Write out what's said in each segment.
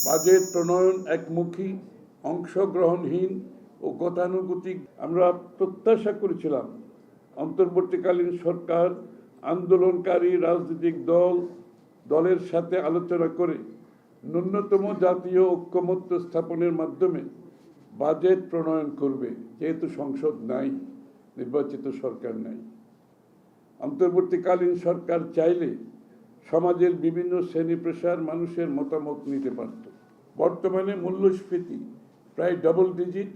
Budget প্রণয়ন একমুখী, অংশগ্রহণহীন ও গতানুগতিক। আমরা প্রত্যাশা করেছিলাম অন্তর্বর্তীকালীন সরকার আন্দোলনকারী রাজনৈতিক দলের সাথে আলোচনা করে ন্যূনতম জাতীয় ঐক্যমত্য স্থাপনের মাধ্যমে বাজেট প্রণয়ন করবে, যেহেতু সংসদ নাই, নির্বাচিত সরকার নাই। অন্তর্বর্তীকালীন সরকার চাইলে সমাজের বিভিন্ন শ্রেণী পেশার মানুষের মতামত নিতে পারত। বর্তমানে মূল্যস্ফীতি প্রায় ডবল ডিজিট,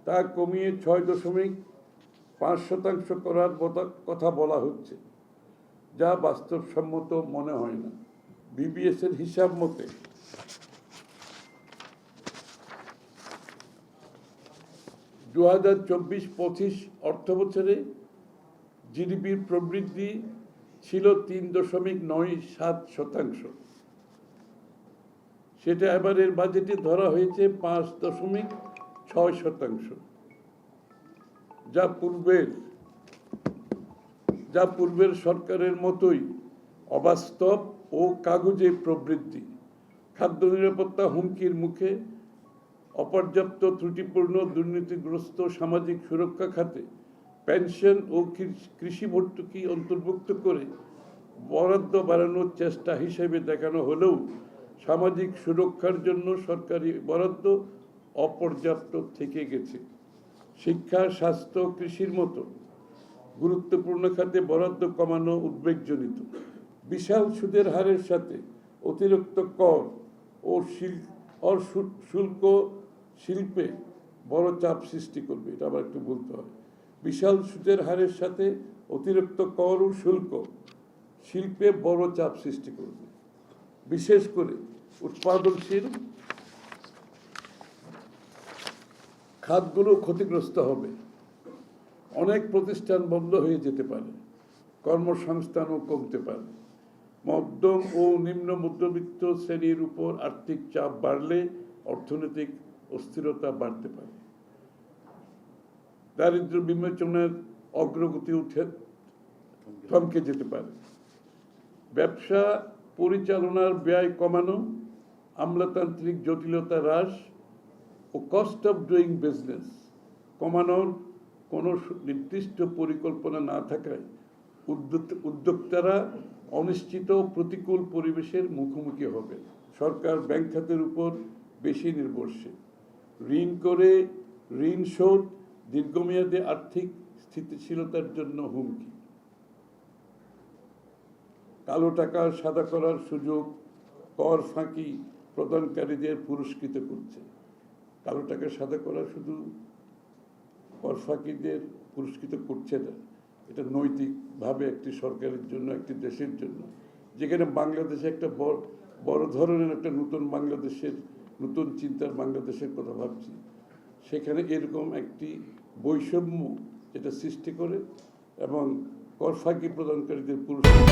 তা কমিয়ে 6.5% করার কথা বলা হচ্ছে, যা বাস্তবসম্মত মনে হয় না। বিবিএস এর হিসাব মতে 2024-25 অর্থবছরে জিডিপির প্রবৃদ্ধি ছিল 3.97%। সেটা এবারের বাজেটে ধরা হয়েছে 5.6%, যা পূর্বের সরকারের মতোই অবাস্তব ও কাগুজে প্রবৃদ্ধি। খাদ্য নিরাপত্তা হুমকির মুখে, অপর্যাপ্ত ত্রুটিপূর্ণ দুর্নীতিগ্রস্ত সামাজিক সুরক্ষা খাতে পেনশন ও কৃষি ভর্তুকি অন্তর্ভুক্ত করে বরাদ্দ বাড়ানোর চেষ্টা হিসেবে দেখানো হলেও সামাজিক সুরক্ষার জন্য সরকারি বরাদ্দ অপর্যাপ্ত থেকে গেছে। শিক্ষা, স্বাস্থ্য, কৃষির মতো গুরুত্বপূর্ণ খাতে বরাদ্দ কমানো উদ্বেগজনিত। বিশাল সুদের হারের সাথে অতিরিক্ত কর ও শুল্ক শিল্পে বড় চাপ সৃষ্টি করবে। এটা আবার একটু বলতে হয়। বিশাল সুদের হারের সাথে অতিরিক্ত কর ও শুল্ক শিল্পে বড় চাপ সৃষ্টি করবে। বিশেষ করে উৎপাদনশীল খাতগুলো ক্ষতিগ্রস্ত হবে। অনেক প্রতিষ্ঠান বন্ধ হয়ে যেতে পারে, কর্মসংস্থানও কমতে পারে। মধ্যম ও নিম্ন মধ্যবিত্ত শ্রেণীর উপর আর্থিক চাপ বাড়লে অর্থনৈতিক অস্থিরতা বাড়তে পারে। দারিদ্র্য বিমোচনের অগ্রগতি থমকে যেতে পারে। ব্যবসা পরিচালনার ব্যয় কমানো, আমলাতান্ত্রিক জটিলতা হ্রাস ও কস্ট অফ ডুইং বিজনেস কমানোর কোনো নির্দিষ্ট পরিকল্পনা না থাকায় উদ্যোক্তারা অনিশ্চিত প্রতিকূল পরিবেশের মুখোমুখি হবে। সরকার ব্যাংক খাতের উপর বেশি নির্ভরশীল। ঋণ শোধ দীর্ঘমেয়াদে আর্থিক স্থিতিশীলতার জন্য হুমকি। কালো টাকা সাদা করার সুযোগ কর ফাঁকি প্রদানকারীদের পুরস্কৃত করছে। কালো টাকা সাদা করা শুধু কর ফাঁকিদের পুরস্কৃত করছে না, এটা নৈতিকভাবে একটি সরকারের জন্য, একটি দেশের জন্য, যেখানে বাংলাদেশে একটা বড় ধরনের একটা নতুন চিন্তার বাংলাদেশের কথা ভাবছি, সেখানে এরকম একটি বৈষম্য যেটা সৃষ্টি করে এবং কর ফাঁকি প্রদানকারীদের পুরস্কার